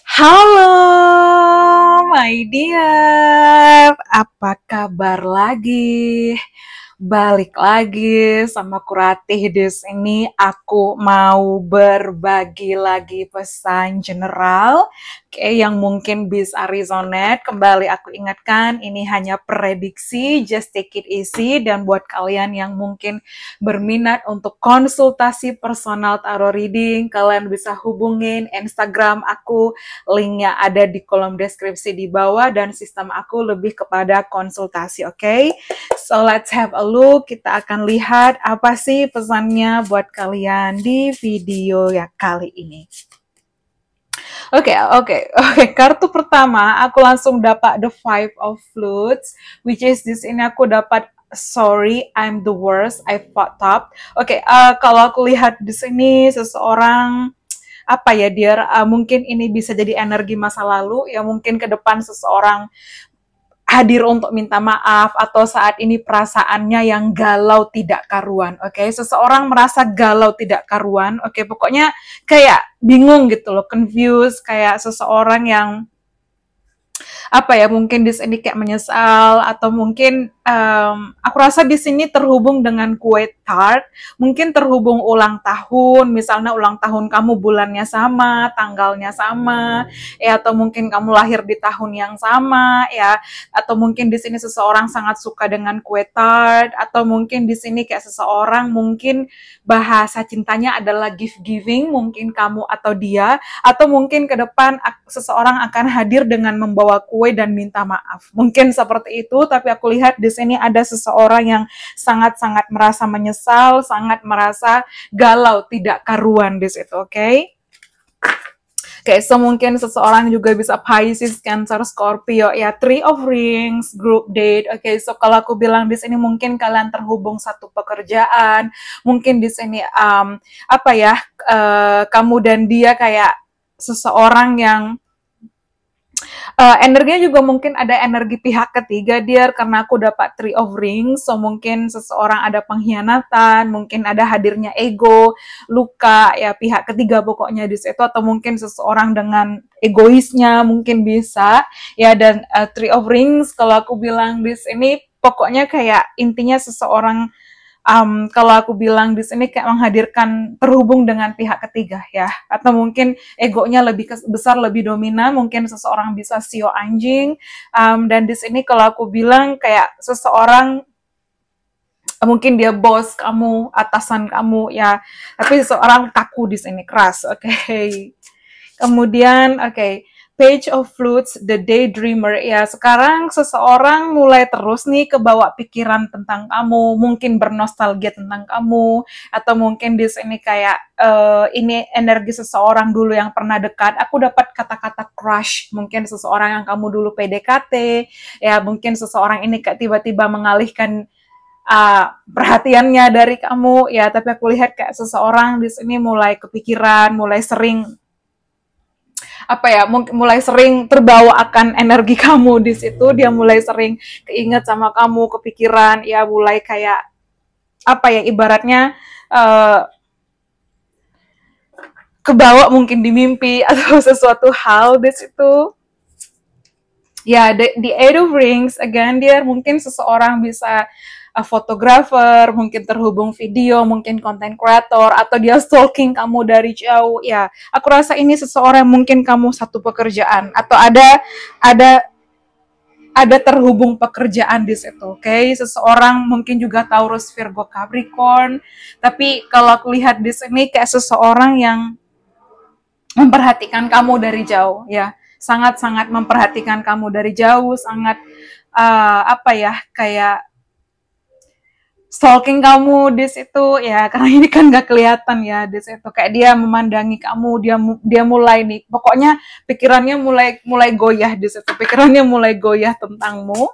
Halo, my dear. Apa kabar lagi? Balik lagi sama Kuratih di sini. Aku mau berbagi lagi pesan general, yang mungkin bisa resonate. Kembali aku ingatkan, ini hanya prediksi, just take it easy. Dan buat kalian yang mungkin berminat untuk konsultasi personal tarot reading, kalian bisa hubungin Instagram aku. Linknya ada di kolom deskripsi di bawah dan sistem aku lebih kepada konsultasi, oke? So let's have a look. Kita akan lihat apa sih pesannya buat kalian di video ya kali ini. Oke. Kartu pertama aku langsung dapat the Five of Flutes, which is di sini aku dapat sorry, I'm the worst, I fucked up. Kalau aku lihat di sini seseorang apa ya dia mungkin ini bisa jadi energi masa lalu ya, mungkin ke depan seseorang hadir untuk minta maaf atau saat ini perasaannya yang galau tidak karuan. Seseorang merasa galau tidak karuan. Pokoknya kayak bingung gitu loh, confused, kayak seseorang yang apa ya, mungkin di sini kayak menyesal atau mungkin aku rasa di sini terhubung dengan kue tart, mungkin terhubung ulang tahun, misalnya ulang tahun kamu bulannya sama, tanggalnya sama, ya, atau mungkin kamu lahir di tahun yang sama, ya, atau mungkin di sini seseorang sangat suka dengan kue tart, atau mungkin di sini kayak seseorang mungkin bahasa cintanya adalah gift giving, mungkin kamu atau dia, atau mungkin ke depan seseorang akan hadir dengan membawa kue dan minta maaf. Mungkin seperti itu, tapi aku lihat di sini ada seseorang yang sangat-sangat merasa menyesal, sangat merasa galau, tidak karuan di situ, oke? So mungkin seseorang juga bisa Pisces, Cancer, Scorpio, ya, Three of Rings, group date. So kalau aku bilang di sini mungkin kalian terhubung satu pekerjaan, mungkin di sini kamu dan dia kayak seseorang yang energinya juga mungkin ada energi pihak ketiga dia, karena aku dapat Three of Rings, so mungkin seseorang ada pengkhianatan, mungkin ada hadirnya ego, luka, ya, pihak ketiga pokoknya di situ, atau mungkin seseorang dengan egoisnya mungkin bisa, ya, dan Three of Rings kalau aku bilang di sini pokoknya kayak intinya seseorang kalau aku bilang di sini kayak menghadirkan terhubung dengan pihak ketiga ya, atau mungkin egonya lebih besar, lebih dominan, mungkin seseorang bisa sio anjing, dan di sini kalau aku bilang kayak seseorang mungkin dia bos kamu, atasan kamu ya, tapi seseorang kaku di sini, keras, Kemudian, Page of Flutes, The Daydreamer. Ya, sekarang seseorang mulai terus nih kebawa pikiran tentang kamu, mungkin bernostalgia tentang kamu, atau mungkin di sini kayak ini energi seseorang dulu yang pernah dekat. Aku dapat kata-kata crush, mungkin seseorang yang kamu dulu PDKT, ya, mungkin seseorang ini kayak tiba-tiba mengalihkan perhatiannya dari kamu, ya, tapi aku lihat kayak seseorang di sini mulai kepikiran, mulai sering mulai sering terbawa akan energi kamu di situ, dia mulai sering keinget sama kamu, kepikiran, ya, mulai kayak ibaratnya kebawa mungkin di mimpi atau sesuatu hal di situ. Ya, the Eight of Rings, again, dia mungkin seseorang bisa fotografer, mungkin terhubung video, mungkin content creator, atau dia stalking kamu dari jauh. Ya, aku rasa ini seseorang mungkin kamu satu pekerjaan, atau ada terhubung pekerjaan di situ, Seseorang mungkin juga Taurus, Virgo, Capricorn, tapi kalau aku lihat di sini kayak seseorang yang memperhatikan kamu dari jauh, ya, sangat-sangat memperhatikan kamu dari jauh, sangat kayak stalking kamu di situ, ya, karena ini kan nggak kelihatan ya di situ, kayak dia memandangi kamu, dia mulai nih, pokoknya pikirannya mulai goyah di situ, pikirannya mulai goyah tentangmu.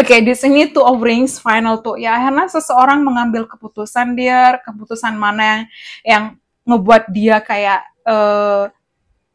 Di sini Two of Rings, final tuh, ya, karena seseorang mengambil keputusan dia, keputusan mana yang ngebuat dia kayak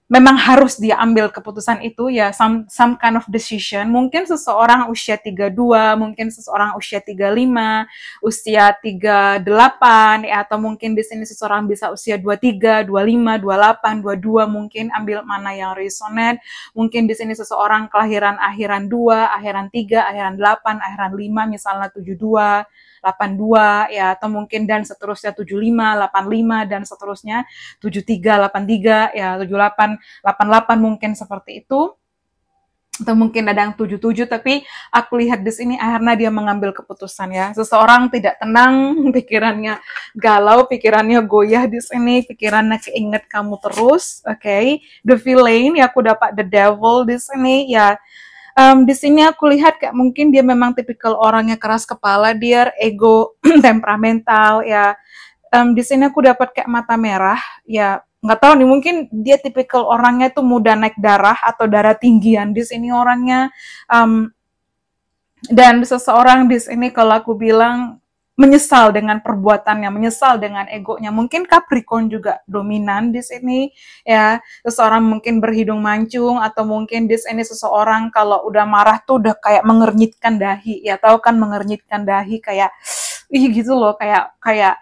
memang harus dia ambil keputusan itu ya, some kind of decision. Mungkin seseorang usia 32, mungkin seseorang usia 35, usia 38 ya, atau mungkin di sini seseorang bisa usia 23, 25, 28, 22, mungkin ambil mana yang resonate. Mungkin di sini seseorang kelahiran akhiran 2, akhiran 3, akhiran 8, akhiran 5, misalnya 72, 82 ya, atau mungkin dan seterusnya 75, 85 dan seterusnya 73, 83 ya, 78, 88 mungkin seperti itu. Atau mungkin ada yang 77, tapi aku lihat di sini akhirnya dia mengambil keputusan ya. Seseorang tidak tenang, pikirannya galau, pikirannya goyah di sini, pikirannya keinget kamu terus, oke. Okay? The villain, ya aku dapat the devil di sini ya. Di sini aku lihat kayak mungkin dia memang tipikal orangnya keras kepala, dia ego, temperamental ya. Di sini aku dapat kayak mata merah, ya nggak tahu nih, mungkin dia tipikal orangnya tuh mudah naik darah atau darah tinggian di sini orangnya. Dan seseorang di sini kalau aku bilang menyesal dengan perbuatannya, menyesal dengan egonya. Mungkin Capricorn juga dominan di sini ya. Seseorang mungkin berhidung mancung, atau mungkin di sini seseorang kalau udah marah tuh udah kayak mengernyitkan dahi. Ya tahu kan mengernyitkan dahi, kayak ih gitu loh, kayak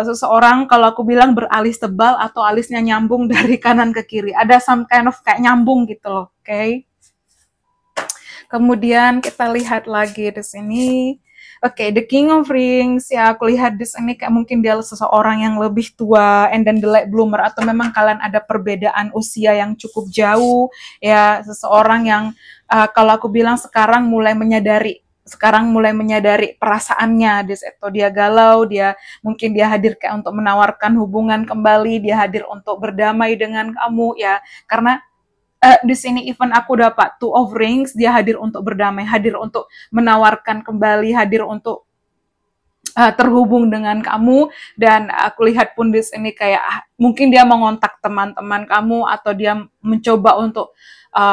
seseorang kalau aku bilang beralis tebal atau alisnya nyambung dari kanan ke kiri. Ada some kind of kayak nyambung gitu loh, oke. Okay? Kemudian kita lihat lagi di sini. Oke, the King of Rings, ya aku lihat di sini kayak mungkin dia seseorang yang lebih tua, and then the late bloomer, atau memang kalian ada perbedaan usia yang cukup jauh, ya seseorang yang kalau aku bilang sekarang mulai menyadari perasaannya di situ. Dia galau, mungkin dia hadir kayak untuk menawarkan hubungan kembali, dia hadir untuk berdamai dengan kamu ya, karena di sini even aku dapat Two of Rings, dia hadir untuk berdamai, hadir untuk menawarkan kembali, hadir untuk terhubung dengan kamu. Dan aku lihat pun di sini kayak mungkin dia mengontak teman-teman kamu, atau dia mencoba untuk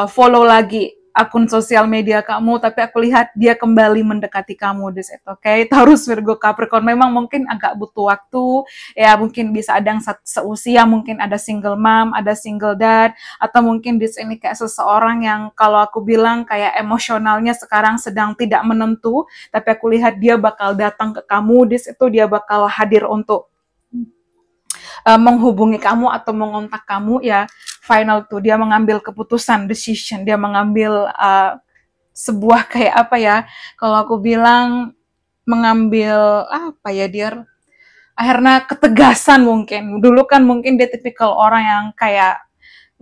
follow lagi akun sosial media kamu, tapi aku lihat dia kembali mendekati kamu di situ, oke. Okay? Taurus, Virgo, Capricorn memang mungkin agak butuh waktu, ya mungkin bisa ada yang seusia, mungkin ada single mom, ada single dad, atau mungkin di sini kayak seseorang yang kalau aku bilang kayak emosionalnya sekarang sedang tidak menentu, tapi aku lihat dia bakal datang ke kamu di situ, dia bakal hadir untuk menghubungi kamu atau mengontak kamu ya. Final tuh dia mengambil keputusan, decision, dia mengambil sebuah kayak apa ya, kalau aku bilang mengambil apa ya, dia akhirnya ketegasan. Mungkin dulu kan mungkin dia tipikal orang yang kayak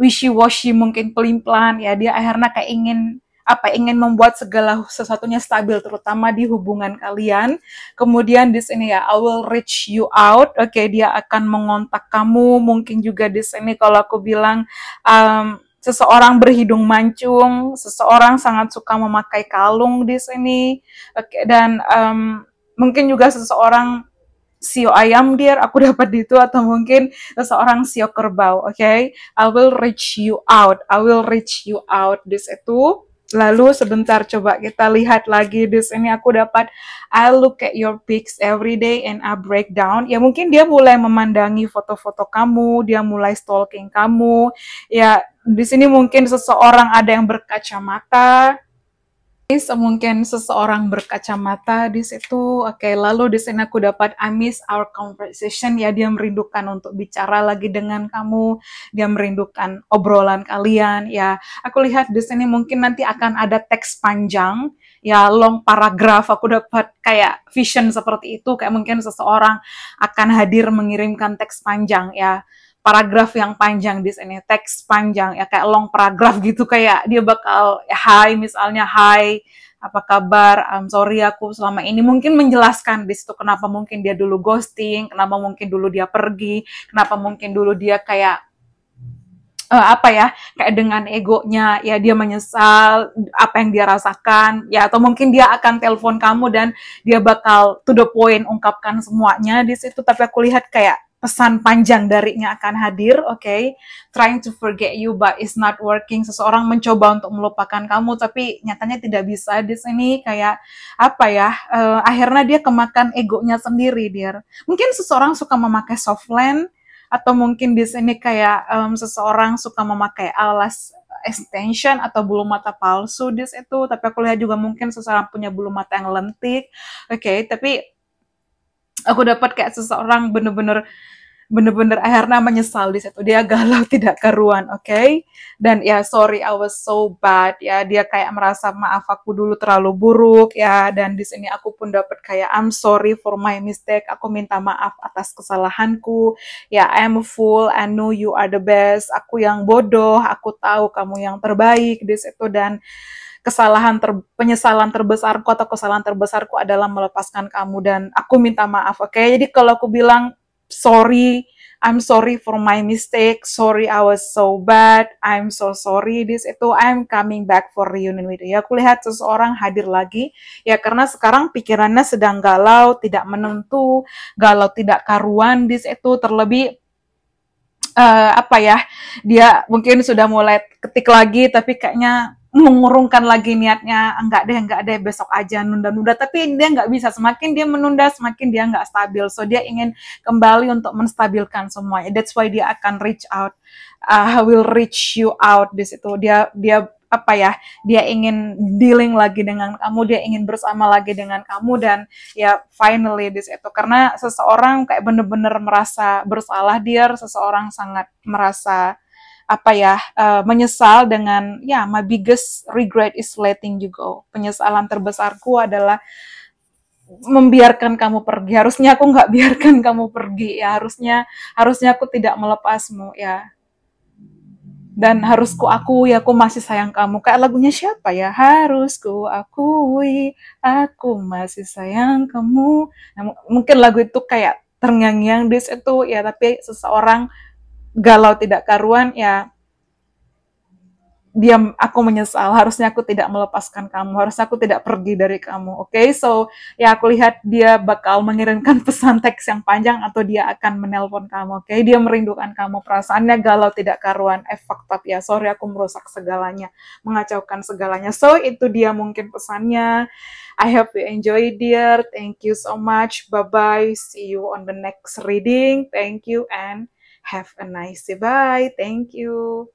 wishy-washy, mungkin pelin-pelan ya, dia akhirnya kayak ingin membuat segala sesuatunya stabil, terutama di hubungan kalian. Kemudian di sini ya, I will reach you out, oke, dia akan mengontak kamu. Mungkin juga di sini kalau aku bilang seseorang berhidung mancung, seseorang sangat suka memakai kalung di sini, oke. Dan mungkin juga seseorang sio ayam, dear, aku dapat itu, atau mungkin seseorang sio kerbau, oke. Okay? I will reach you out, di situ. Lalu sebentar, coba kita lihat lagi di sini. Aku dapat I look at your pics every day and I break down. Ya mungkin dia mulai memandangi foto-foto kamu, dia mulai stalking kamu. Ya di sini mungkin seseorang ada yang berkacamata. Mungkin seseorang berkacamata di situ. Oke, lalu di sini aku dapat I miss our conversation. Ya, dia merindukan untuk bicara lagi dengan kamu. Dia merindukan obrolan kalian. Ya, aku lihat di sini mungkin nanti akan ada teks panjang. Ya, long paragraph. Aku dapat kayak vision seperti itu. Kayak mungkin seseorang akan hadir mengirimkan teks panjang ya. Paragraf yang panjang di sini, teks panjang ya, kayak long paragraf gitu, kayak dia bakal hi, misalnya hi, apa kabar, sorry aku selama ini, mungkin menjelaskan di situ kenapa mungkin dia dulu ghosting, kenapa mungkin dulu dia pergi, kenapa mungkin dulu dia kayak apa ya, kayak dengan egonya ya, dia menyesal apa yang dia rasakan ya, atau mungkin dia akan telepon kamu dan dia bakal to the point ungkapkan semuanya di situ. Tapi aku lihat kayak pesan panjang darinya akan hadir, oke. Okay? Trying to forget you but it's not working. Seseorang mencoba untuk melupakan kamu tapi nyatanya tidak bisa di sini, kayak apa ya, akhirnya dia kemakan egonya sendiri, dia. Mungkin seseorang suka memakai soft land, atau mungkin di sini kayak seseorang suka memakai alas extension atau bulu mata palsu di situ, tapi aku lihat juga mungkin seseorang punya bulu mata yang lentik. Oke, tapi aku dapat kayak seseorang bener-bener akhirnya menyesal di situ, dia galau tidak karuan, oke. Dan ya sorry I was so bad, ya dia kayak merasa maaf aku dulu terlalu buruk ya, dan di sini aku pun dapat kayak I'm sorry for my mistake, aku minta maaf atas kesalahanku ya, I'm a fool, I know you are the best, aku yang bodoh, aku tahu kamu yang terbaik di situ. Dan penyesalan terbesarku atau kesalahan terbesarku adalah melepaskan kamu, dan aku minta maaf, oke. Jadi kalau aku bilang sorry, I'm sorry for my mistake, sorry I was so bad, I'm so sorry this itu, I'm coming back for reunion with you. Ya, aku lihat seseorang hadir lagi ya, karena sekarang pikirannya sedang galau, tidak menentu, galau tidak karuan this itu, terlebih apa ya, dia mungkin sudah mulai ketik lagi, tapi kayaknya mengurungkan lagi niatnya, enggak deh besok aja, nunda-nunda, tapi dia nggak bisa, semakin dia menunda semakin dia nggak stabil, so dia ingin kembali untuk menstabilkan semuanya, that's why dia akan reach out, will reach you out di situ, dia apa ya, dia ingin dealing lagi dengan kamu, dia ingin bersama lagi dengan kamu, dan ya finally di situ, karena seseorang kayak bener-bener merasa bersalah, dia seseorang sangat merasa apa ya, menyesal dengan ya, my biggest regret is letting you go, penyesalan terbesarku adalah membiarkan kamu pergi, harusnya aku nggak biarkan kamu pergi ya, harusnya aku tidak melepasmu ya, dan harus ku akui aku masih sayang kamu, kayak lagunya siapa ya, harus ku akui aku masih sayang kamu. Nah, mungkin lagu itu kayak terngiang-ngiang di situ ya, tapi seseorang galau tidak karuan ya, aku menyesal, harusnya aku tidak melepaskan kamu, harusnya aku tidak pergi dari kamu, oke. So ya, aku lihat dia bakal mengirimkan pesan teks yang panjang, atau dia akan menelpon kamu, oke. Dia merindukan kamu, perasaannya galau tidak karuan, fucked up ya, sorry aku merusak segalanya, mengacaukan segalanya. So itu dia mungkin pesannya. I hope you enjoy, dear. Thank you so much, bye bye, see you on the next reading. Thank you and have a nice day. Bye. Thank you.